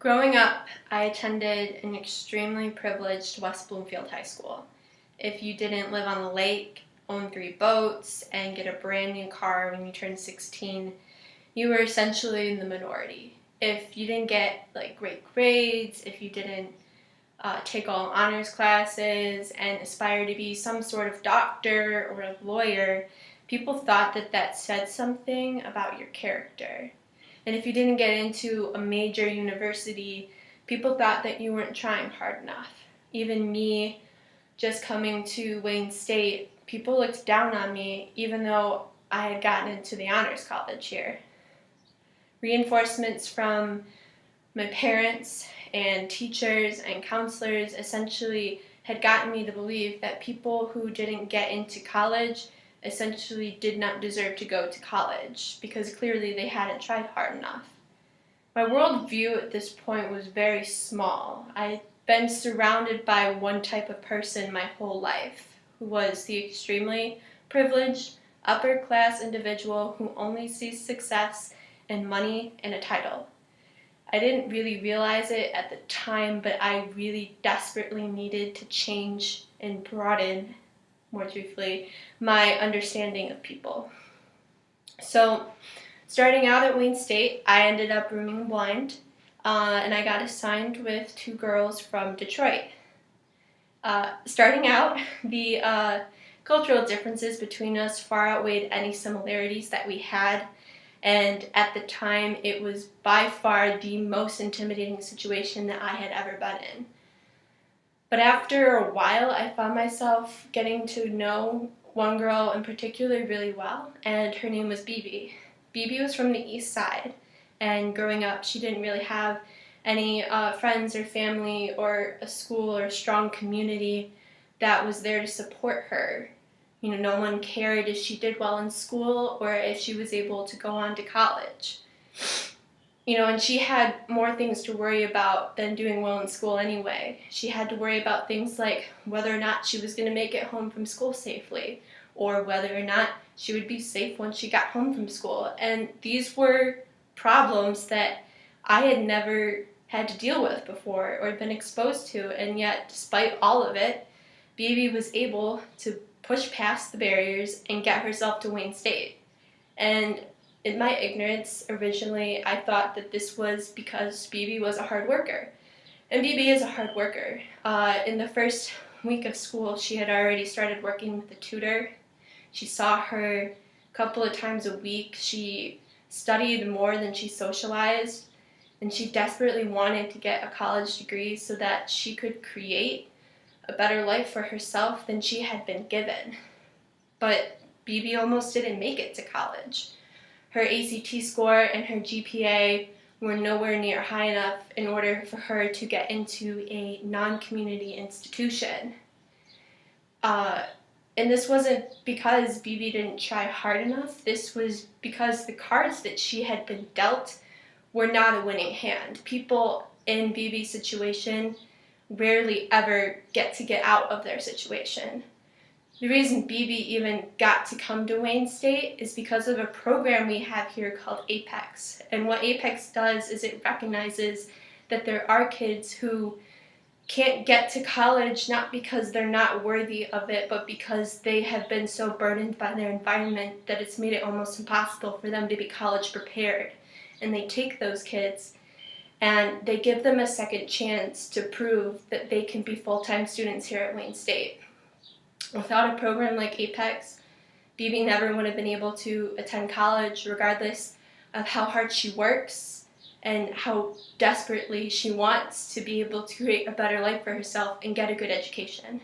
Growing up, I attended an extremely privileged West Bloomfield high school. If you didn't live on the lake, own 3 boats, and get a brand new car when you turned 16, you were essentially in the minority. If you didn't get great grades, if you didn't take all honors classes and aspire to be some sort of doctor or a lawyer, people thought that that said something about your character. And if you didn't get into a major university, people thought that you weren't trying hard enough. Even me, just coming to Wayne State, people looked down on me even though I had gotten into the honors college here. Reinforcements from my parents and teachers and counselors essentially had gotten me to believe that people who didn't get into college essentially did not deserve to go to college because clearly they hadn't tried hard enough. My worldview at this point was very small. I'd been surrounded by one type of person my whole life, who was the extremely privileged, upper-class individual who only sees success in money and a title. I didn't really realize it at the time, but I really desperately needed to change and broaden, more truthfully, my understanding of people. So, starting out at Wayne State, I ended up rooming blind, and I got assigned with 2 girls from Detroit. Starting out, the cultural differences between us far outweighed any similarities that we had, and at the time, it was by far the most intimidating situation that I had ever been in. But after a while, I found myself getting to know one girl in particular really well, and her name was BB. BB was from the East Side, and growing up, she didn't really have any friends or family or a school or a strong community that was there to support her. You know, no one cared if she did well in school or if she was able to go on to college. You know, and she had more things to worry about than doing well in school anyway. She had to worry about things like whether or not she was going to make it home from school safely, or whether or not she would be safe once she got home from school. And these were problems that I had never had to deal with before or been exposed to, and yet, despite all of it, Bibi was able to push past the barriers and get herself to Wayne State. And in my ignorance, originally, I thought that this was because Bibi was a hard worker. And Bibi is a hard worker. In the first week of school, she had already started working with a tutor. She saw her a couple of times a week. She studied more than she socialized. And she desperately wanted to get a college degree so that she could create a better life for herself than she had been given. But Bibi almost didn't make it to college. Her ACT score and her GPA were nowhere near high enough in order for her to get into a non-community institution. And this wasn't because Bibi didn't try hard enough. This was because the cards that she had been dealt were not a winning hand. People in Bibi's situation rarely ever get out of their situation. The reason Bibi even got to come to Wayne State is because of a program we have here called Apex. And what Apex does is it recognizes that there are kids who can't get to college not because they're not worthy of it, but because they have been so burdened by their environment that it's made it almost impossible for them to be college prepared. And they take those kids and they give them a second chance to prove that they can be full-time students here at Wayne State. Without a program like Apex, Bibi never would have been able to attend college regardless of how hard she works and how desperately she wants to be able to create a better life for herself and get a good education.